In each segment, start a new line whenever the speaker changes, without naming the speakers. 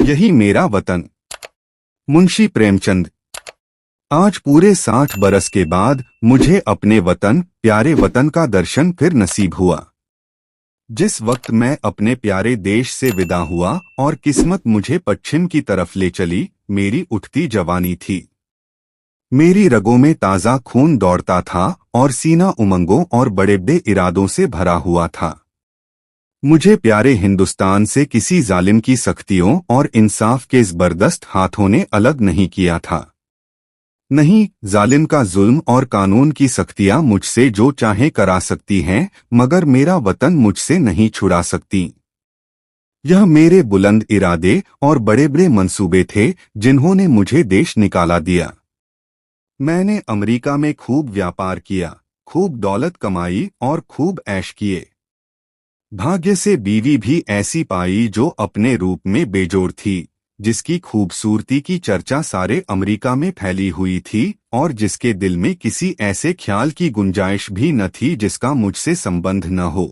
यही मेरा वतन। मुंशी प्रेमचंद। आज पूरे 60 बरस के बाद मुझे अपने वतन, प्यारे वतन का दर्शन फिर नसीब हुआ। जिस वक्त मैं अपने प्यारे देश से विदा हुआ और किस्मत मुझे पश्चिम की तरफ ले चली, मेरी उठती जवानी थी। मेरी रगों में ताज़ा खून दौड़ता था और सीना उमंगों और बड़े बड़े इरादों से भरा हुआ था। मुझे प्यारे हिंदुस्तान से किसी जालिम की सख्तियों और इंसाफ के जबरदस्त हाथों ने अलग नहीं किया था। नहीं, जालिम का जुल्म और कानून की सख्तियां मुझसे जो चाहे करा सकती हैं, मगर मेरा वतन मुझसे नहीं छुड़ा सकती। यह मेरे बुलंद इरादे और बड़े बड़े मंसूबे थे जिन्होंने मुझे देश निकाला दिया। मैंने अमेरिका में खूब व्यापार किया, खूब दौलत कमाई और खूब ऐश किए। भाग्य से बीवी भी ऐसी पाई जो अपने रूप में बेजोड़ थी, जिसकी खूबसूरती की चर्चा सारे अमेरिका में फैली हुई थी और जिसके दिल में किसी ऐसे ख्याल की गुंजाइश भी न थी जिसका मुझसे संबंध न हो।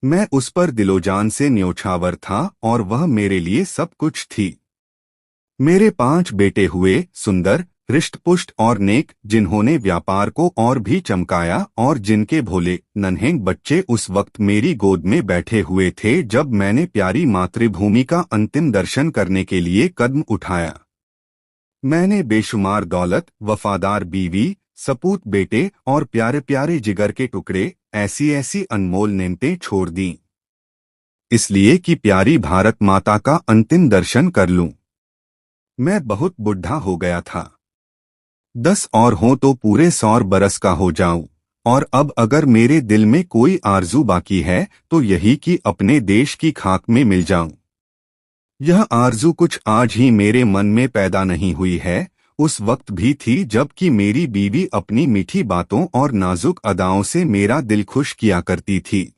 मैं उस पर दिलोजान से न्योछावर था और वह मेरे लिए सब कुछ थी। मेरे 5 बेटे हुए, सुंदर, हृष्टपुष्ट और नेक, जिन्होंने व्यापार को और भी चमकाया और जिनके भोले नन्हे बच्चे उस वक्त मेरी गोद में बैठे हुए थे जब मैंने प्यारी मातृभूमि का अंतिम दर्शन करने के लिए कदम उठाया। मैंने बेशुमार दौलत, वफादार बीवी, सपूत बेटे और प्यारे प्यारे जिगर के टुकड़े, ऐसी ऐसी अनमोल नेमतें छोड़ दी, इसलिए कि प्यारी भारत माता का अंतिम दर्शन कर लूं। मैं बहुत बुढ़ा हो गया था। 10 और हों तो पूरे 100 बरस का हो जाऊं, और अब अगर मेरे दिल में कोई आरजू बाकी है तो यही कि अपने देश की खाक में मिल जाऊं। यह आरजू कुछ आज ही मेरे मन में पैदा नहीं हुई है, उस वक्त भी थी जबकि मेरी बीवी अपनी मीठी बातों और नाजुक अदाओं से मेरा दिल खुश किया करती थी।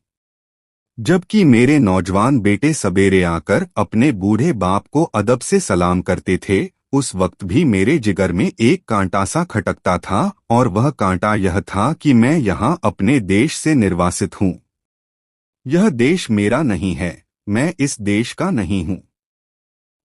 जबकि मेरे नौजवान बेटे सबेरे आकर अपने बूढ़े बाप को अदब से सलाम करते थे, उस वक्त भी मेरे जिगर में एक कांटा सा खटकता था, और वह कांटा यह था कि मैं यहाँ अपने देश से निर्वासित हूँ। यह देश मेरा नहीं है, मैं इस देश का नहीं हूँ।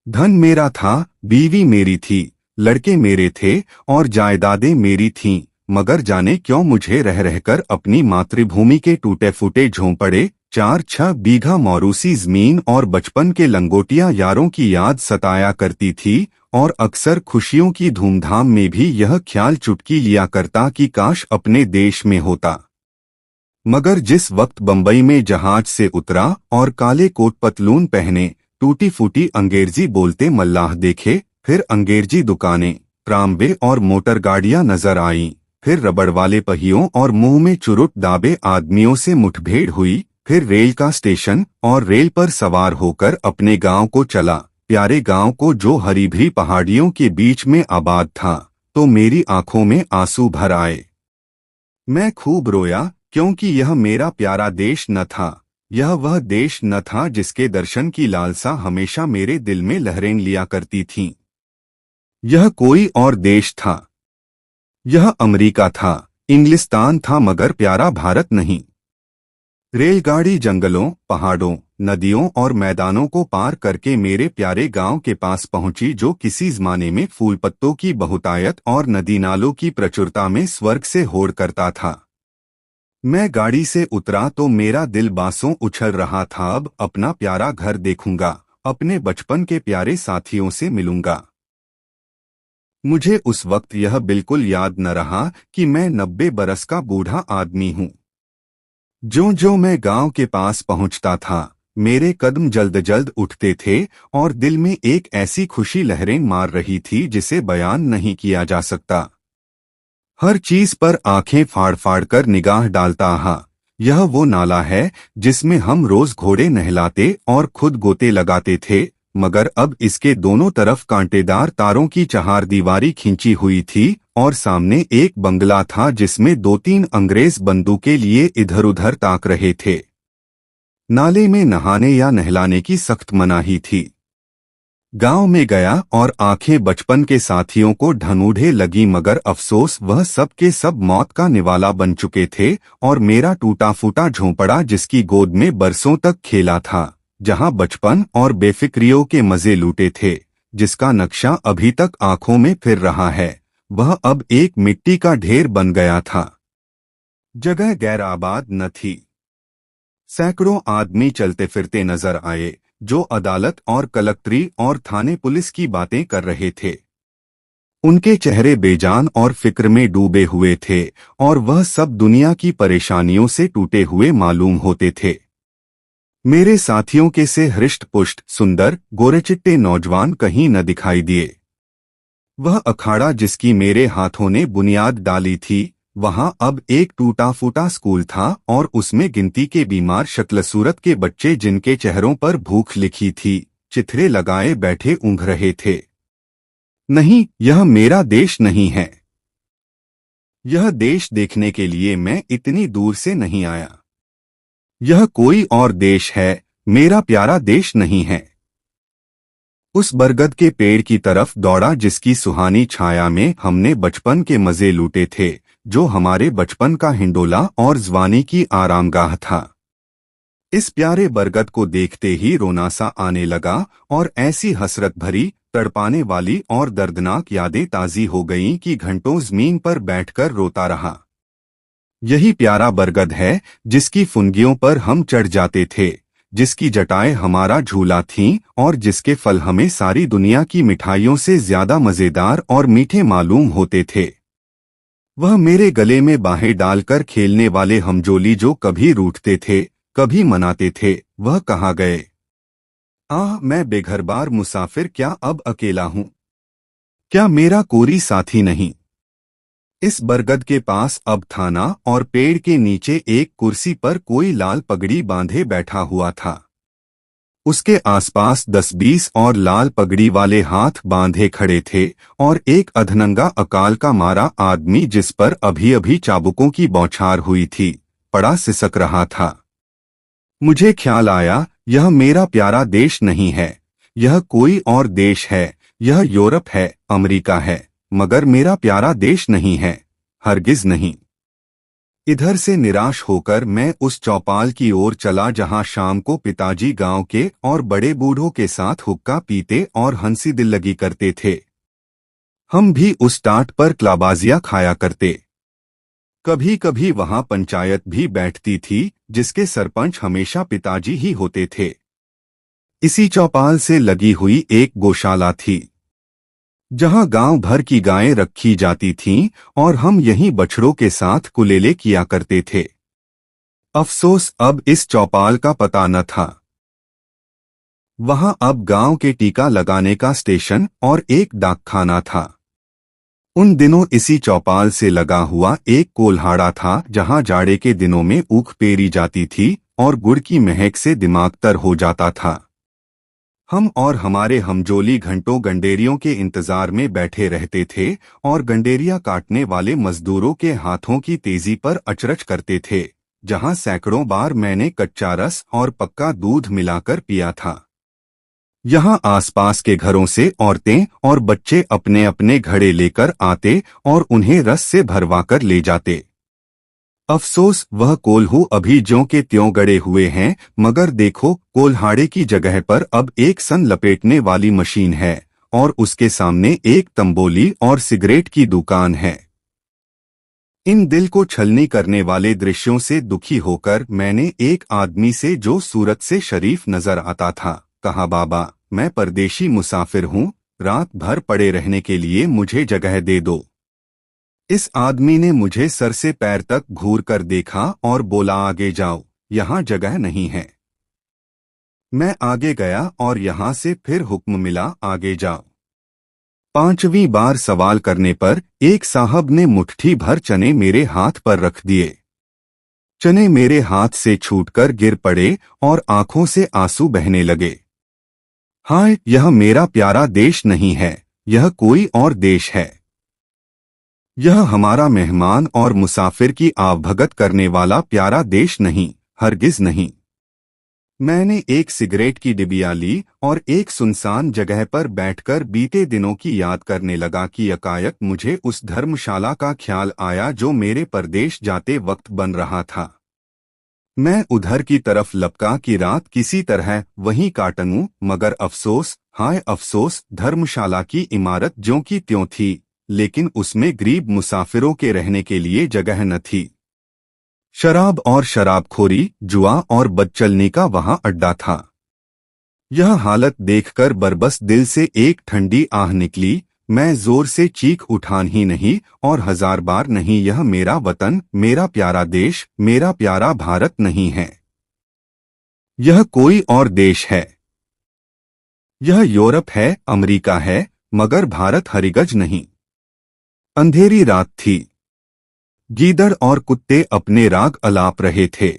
धन मेरा था, बीवी मेरी थी, लड़के मेरे थे और जायदादें मेरी थीं, मगर जाने क्यों मुझे रह रहकर अपनी मातृभूमि के टूटे फूटे झोंपड़े, 4-6 बीघा मौरूसी जमीन और बचपन के लंगोटिया यारों की याद सताया करती थी, और अक्सर खुशियों की धूमधाम में भी यह ख्याल चुटकी लिया करता कि काश अपने देश में होता। मगर जिस वक्त बंबई में जहाज से उतरा और काले कोट पतलून पहने, टूटी फूटी अंग्रेजी बोलते मल्लाह देखे, फिर अंग्रेजी दुकानें, ट्रामवे और मोटर गाड़ियां नजर आईं, फिर रबड़ वाले पहियों और मुंह में चुरुट दाबे आदमियों से मुठभेड़ हुई, फिर रेल का स्टेशन और रेल पर सवार होकर अपने गांव को चला, प्यारे गांव को जो हरी भरी पहाड़ियों के बीच में आबाद था, तो मेरी आंखों में आंसू भर आए। मैं खूब रोया, क्योंकि यह मेरा प्यारा देश न था, यह वह देश न था जिसके दर्शन की लालसा हमेशा मेरे दिल में लहरें लिया करती थी। यह कोई और देश था। यह अमेरिका था, इंग्लिस्तान था, मगर प्यारा भारत नहीं। रेलगाड़ी जंगलों, पहाड़ों, नदियों और मैदानों को पार करके मेरे प्यारे गांव के पास पहुंची, जो किसी जमाने में फूल पत्तों की बहुतायत और नदी नालों की प्रचुरता में स्वर्ग से होड़ करता था। मैं गाड़ी से उतरा तो मेरा दिल बांसों उछल रहा था। अब अपना प्यारा घर देखूंगा, अपने बचपन के प्यारे साथियों से मिलूंगा। मुझे उस वक्त यह बिल्कुल याद न रहा कि मैं 90 बरस का बूढ़ा आदमी हूँ। जो मैं गांव के पास पहुंचता था, मेरे कदम जल्द जल्द उठते थे और दिल में एक ऐसी खुशी लहरें मार रही थी जिसे बयान नहीं किया जा सकता। हर चीज पर आंखें फाड़ फाड़ कर निगाह डालता रहा। यह वो नाला है जिसमें हम रोज घोड़े नहलाते और खुद गोते लगाते थे, मगर अब इसके दोनों तरफ कांटेदार तारों की चहारदीवारी खींची हुई थी और सामने एक बंगला था जिसमें 2-3 अंग्रेज बंदूकें लिए इधर उधर ताक रहे थे। नाले में नहाने या नहलाने की सख्त मनाही थी। गांव में गया और आंखें बचपन के साथियों को ढूंढने लगी, मगर अफसोस वह सब के सब मौत का निवाला बन चुके थे और मेरा टूटा फूटा झोंपड़ा जिसकी गोद में बरसों तक खेला था, जहां बचपन और बेफिक्रियों के मजे लूटे थे, जिसका नक्शा अभी तक आंखों में फिर रहा है, वह अब एक मिट्टी का ढेर बन गया था। जगह गैर आबाद न थी। सैकड़ों आदमी चलते फिरते नजर आए, जो अदालत और कलेक्ट्री और थाने पुलिस की बातें कर रहे थे। उनके चेहरे बेजान और फिक्र में डूबे हुए थे, और वह सब दुनिया की परेशानियों से टूटे हुए मालूम होते थे। मेरे साथियों के से हृष्ट-पुष्ट, सुंदर, गोरेचिट्टे नौजवान कहीं न दिखाई दिए। वह अखाड़ा जिसकी मेरे हाथों ने बुनियाद डाली थी, वहां अब एक टूटा फूटा स्कूल था, और उसमें गिनती के बीमार शक्ल सूरत के बच्चे जिनके चेहरों पर भूख लिखी थी, चिथरे लगाए बैठे ऊँघ रहे थे। नहीं, यह मेरा देश नहीं है। यह देश देखने के लिए मैं इतनी दूर से नहीं आया। यह कोई और देश है, मेरा प्यारा देश नहीं है। उस बरगद के पेड़ की तरफ दौड़ा जिसकी सुहानी छाया में हमने बचपन के मजे लूटे थे, जो हमारे बचपन का हिंडोला और जवानी की आरामगाह था। इस प्यारे बरगद को देखते ही रोना सा आने लगा, और ऐसी हसरत भरी, तड़पाने वाली और दर्दनाक यादें ताज़ी हो गईं कि घंटों जमीन पर बैठकर रोता रहा। यही प्यारा बरगद है जिसकी फुनगियों पर हम चढ़ जाते थे, जिसकी जटाएं हमारा झूला थीं, और जिसके फल हमें सारी दुनिया की मिठाइयों से ज्यादा मजेदार और मीठे मालूम होते थे। वह मेरे गले में बाहें डालकर खेलने वाले हमजोली जो कभी रूठते थे, कभी मनाते थे, वह कहाँ गए? आह, मैं बेघरबार मुसाफिर क्या अब अकेला हूँ? क्या मेरा कोई साथी नहीं? इस बरगद के पास अब थाना, और पेड़ के नीचे एक कुर्सी पर कोई लाल पगड़ी बांधे बैठा हुआ था। उसके आसपास 10-20 और लाल पगड़ी वाले हाथ बांधे खड़े थे, और एक अधनंगा अकाल का मारा आदमी जिस पर अभी अभी चाबुकों की बौछार हुई थी, पड़ा सिसक रहा था। मुझे ख्याल आया, यह मेरा प्यारा देश नहीं है, यह कोई और देश है, यह यूरोप है, अमेरिका है, मगर मेरा प्यारा देश नहीं है, हरगिज नहीं। इधर से निराश होकर मैं उस चौपाल की ओर चला जहां शाम को पिताजी गांव के और बड़े बूढ़ों के साथ हुक्का पीते और हंसी दिल्लगी करते थे। हम भी उस टाट पर क्लाबाजियां खाया करते। कभी कभी वहां पंचायत भी बैठती थी, जिसके सरपंच हमेशा पिताजी ही होते थे। इसी चौपाल से लगी हुई एक गौशाला थी, जहां गांव भर की गायें रखी जाती थीं, और हम यहीं बछड़ों के साथ कुलेले किया करते थे। अफसोस, अब इस चौपाल का पता न था। वहां अब गांव के टीका लगाने का स्टेशन और एक डाकखाना था। उन दिनों इसी चौपाल से लगा हुआ एक कोल्हाड़ा था, जहां जाड़े के दिनों में ऊख पेरी जाती थी और गुड़ की महक से दिमाग तर हो जाता था। हम और हमारे हमजोली घंटों गंडेरियों के इंतजार में बैठे रहते थे, और गंडेरिया काटने वाले मजदूरों के हाथों की तेजी पर अचरज करते थे, जहां सैकड़ों बार मैंने कच्चा रस और पक्का दूध मिलाकर पिया था। यहाँ आसपास के घरों से औरतें और बच्चे अपने अपने घड़े लेकर आते और उन्हें रस से भरवाकर ले जाते। अफसोस, वह कोल्हू अभी ज्यों के त्यों गड़े हुए हैं, मगर देखो, कोल्हाड़े की जगह पर अब एक सन लपेटने वाली मशीन है, और उसके सामने एक तंबोली और सिगरेट की दुकान है। इन दिल को छलनी करने वाले दृश्यों से दुखी होकर मैंने एक आदमी से, जो सूरत से शरीफ नजर आता था, कहा, बाबा, मैं परदेशी मुसाफिर हूँ, रात भर पड़े रहने के लिए मुझे जगह दे दो। इस आदमी ने मुझे सर से पैर तक घूर कर देखा और बोला, आगे जाओ, यहाँ जगह नहीं है। मैं आगे गया और यहाँ से फिर हुक्म मिला, आगे जाओ। 5वीं बार सवाल करने पर एक साहब ने मुट्ठी भर चने मेरे हाथ पर रख दिए। चने मेरे हाथ से छूटकर गिर पड़े और आंखों से आंसू बहने लगे। हाय, यह मेरा प्यारा देश नहीं है, यह कोई और देश है। यह हमारा मेहमान और मुसाफिर की आवभगत करने वाला प्यारा देश नहीं, हरगिज नहीं। मैंने एक सिगरेट की डिबिया ली और एक सुनसान जगह पर बैठकर बीते दिनों की याद करने लगा कि एकाएक मुझे उस धर्मशाला का ख्याल आया जो मेरे परदेश जाते वक्त बन रहा था। मैं उधर की तरफ लपका कि रात किसी तरह वहीं काटूं, मगर अफसोस, हाय अफसोस, धर्मशाला की इमारत ज्यों की त्यों थी, लेकिन उसमें गरीब मुसाफिरों के रहने के लिए जगह न थी। शराब और शराबखोरी, जुआ और बदचलनी का वहां अड्डा था। यह हालत देखकर बरबस दिल से एक ठंडी आह निकली। मैं जोर से चीख उठान ही नहीं और 1000 बार नहीं, यह मेरा वतन, मेरा प्यारा देश, मेरा प्यारा भारत नहीं है। यह कोई और देश है। यह यूरोप है, अमेरिका है, मगर भारत हरिगज नहीं। अंधेरी रात थी। गीदड़ और कुत्ते अपने राग अलाप रहे थे।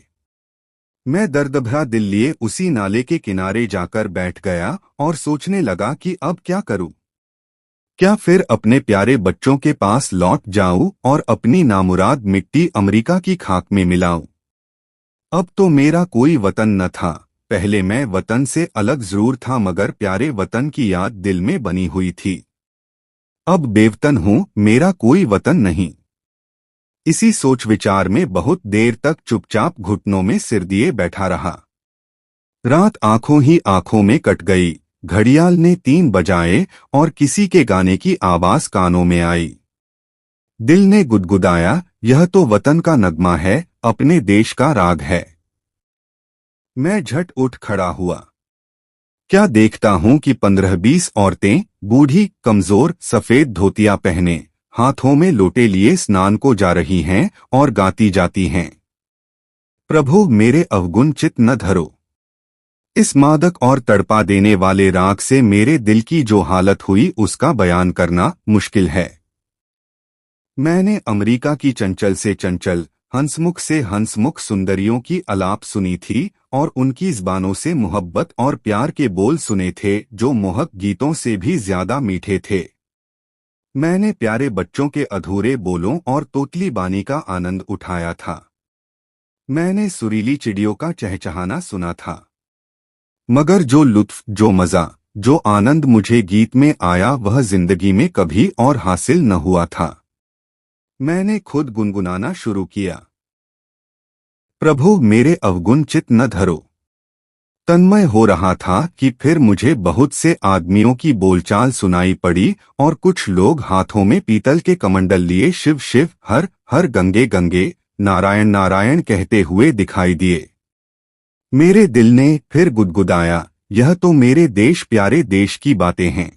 मैं दर्दभरा दिल लिए उसी नाले के किनारे जाकर बैठ गया और सोचने लगा कि अब क्या करूं। क्या फिर अपने प्यारे बच्चों के पास लौट जाऊं और अपनी नामुराद मिट्टी अमेरिका की खाक में मिलाऊं। अब तो मेरा कोई वतन न था। पहले मैं वतन से अलग जरूर था, मगर प्यारे वतन की याद दिल में बनी हुई थी। अब बेवतन हूं, मेरा कोई वतन नहीं। इसी सोच विचार में बहुत देर तक चुपचाप घुटनों में सिर दिए बैठा रहा। रात आंखों ही आंखों में कट गई। घड़ियाल ने 3 बजाए और किसी के गाने की आवाज कानों में आई। दिल ने गुदगुदाया, यह तो वतन का नगमा है, अपने देश का राग है। मैं झट उठ खड़ा हुआ। क्या देखता हूं कि 15-20 औरतें, बूढ़ी, कमजोर, सफेद धोतियां पहने, हाथों में लोटे लिए स्नान को जा रही हैं और गाती जाती हैं, प्रभु मेरे अवगुण चित न धरो। इस मादक और तड़पा देने वाले राग से मेरे दिल की जो हालत हुई उसका बयान करना मुश्किल है। मैंने अमेरिका की चंचल से चंचल, हंसमुख से हंसमुख सुंदरियों की आलाप सुनी थी और उनकी ज़बानों से मोहब्बत और प्यार के बोल सुने थे जो मोहक गीतों से भी ज्यादा मीठे थे। मैंने प्यारे बच्चों के अधूरे बोलों और तोतली बानी का आनंद उठाया था। मैंने सुरीली चिड़ियों का चहचहाना सुना था। मगर जो लुत्फ, जो मजा, जो आनंद मुझे गीत में आया वह जिंदगी में कभी और हासिल न हुआ था। मैंने खुद गुनगुनाना शुरू किया, प्रभु मेरे अवगुण चित न धरो। तन्मय हो रहा था कि फिर मुझे बहुत से आदमियों की बोलचाल सुनाई पड़ी और कुछ लोग हाथों में पीतल के कमंडल लिए शिव शिव, हर हर, गंगे गंगे, नारायण नारायण कहते हुए दिखाई दिए। मेरे दिल ने फिर गुदगुदाया, यह तो मेरे देश प्यारे देश की बातें हैं।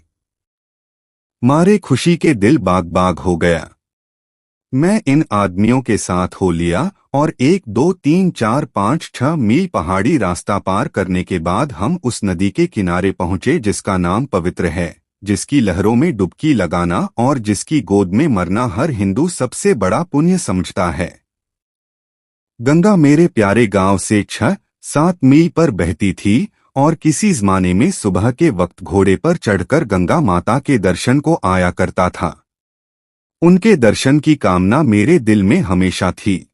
मारे खुशी के दिल बाग बाग हो गया। मैं इन आदमियों के साथ हो लिया और 1 2 3 4 5 6 मील पहाड़ी रास्ता पार करने के बाद हम उस नदी के किनारे पहुंचे जिसका नाम पवित्र है, जिसकी लहरों में डुबकी लगाना और जिसकी गोद में मरना हर हिंदू सबसे बड़ा पुण्य समझता है। गंगा मेरे प्यारे गांव से 6-7 मील पर बहती थी और किसी ज़माने में सुबह के वक्त घोड़े पर चढ़कर गंगा माता के दर्शन को आया करता था। उनके दर्शन की कामना मेरे दिल में हमेशा थी।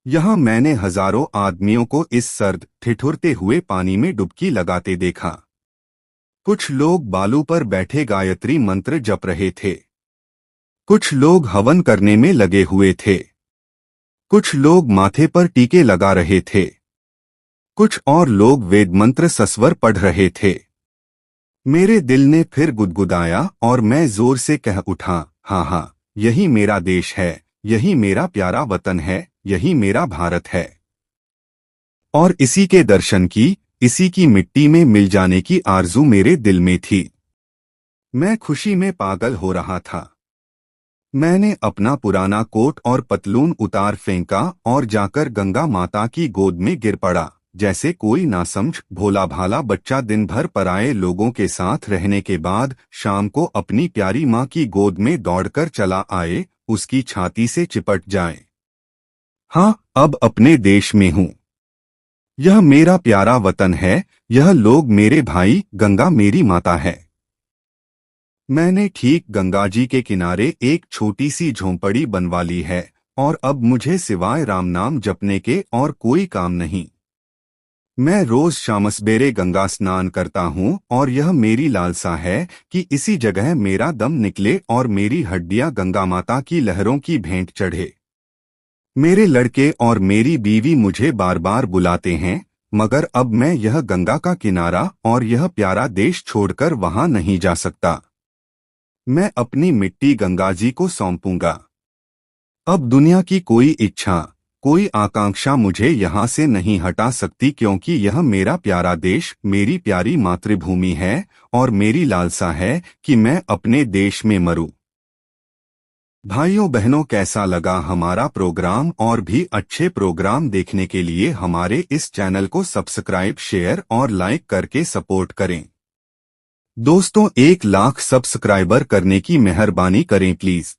यहाँ मैंने हजारों आदमियों को इस सर्द, ठिठुरते हुए पानी में डुबकी लगाते देखा। कुछ लोग बालू पर बैठे गायत्री मंत्र जप रहे थे। कुछ लोग हवन करने में लगे हुए थे। कुछ लोग माथे पर टीके लगा रहे थे। कुछ और लोग वेद मंत्र सस्वर पढ़ रहे थे। मेरे दिल ने फिर गुदगुदाया और मैं जोर से कह उठा, हाँ हाँ, यही मेरा देश है, यही मेरा प्यारा वतन है, यही मेरा भारत है। और इसी के दर्शन की, इसी की मिट्टी में मिल जाने की आरजू मेरे दिल में थी। मैं खुशी में पागल हो रहा था। मैंने अपना पुराना कोट और पतलून उतार फेंका और जाकर गंगा माता की गोद में गिर पड़ा, जैसे कोई नासमझ भोला भाला बच्चा दिन भर पराये लोगों के साथ रहने के बाद शाम को अपनी प्यारी माँ की गोद में दौड़कर चला आए, उसकी छाती से चिपट जाए। हाँ, अब अपने देश में हूँ। यह मेरा प्यारा वतन है, यह लोग मेरे भाई, गंगा मेरी माता है। मैंने ठीक गंगा जी के किनारे एक छोटी सी झोंपड़ी बनवा ली है और अब मुझे सिवाय राम नाम जपने के और कोई काम नहीं। मैं रोज शाम सवेरे गंगा स्नान करता हूँ और यह मेरी लालसा है कि इसी जगह मेरा दम निकले और मेरी हड्डियां गंगा माता की लहरों की भेंट चढ़े। मेरे लड़के और मेरी बीवी मुझे बार बार बुलाते हैं, मगर अब मैं यह गंगा का किनारा और यह प्यारा देश छोड़कर वहां नहीं जा सकता। मैं अपनी मिट्टी गंगा जी को सौंपूंगा। अब दुनिया की कोई इच्छा, कोई आकांक्षा मुझे यहाँ से नहीं हटा सकती, क्योंकि यह मेरा प्यारा देश, मेरी प्यारी मातृभूमि है और मेरी लालसा है कि मैं अपने देश में मरूं। भाइयों बहनों, कैसा लगा हमारा प्रोग्राम? और भी अच्छे प्रोग्राम देखने के लिए हमारे इस चैनल को सब्सक्राइब, शेयर और लाइक करके सपोर्ट करें। दोस्तों, 1 लाख सब्सक्राइबर करने की मेहरबानी करें प्लीज।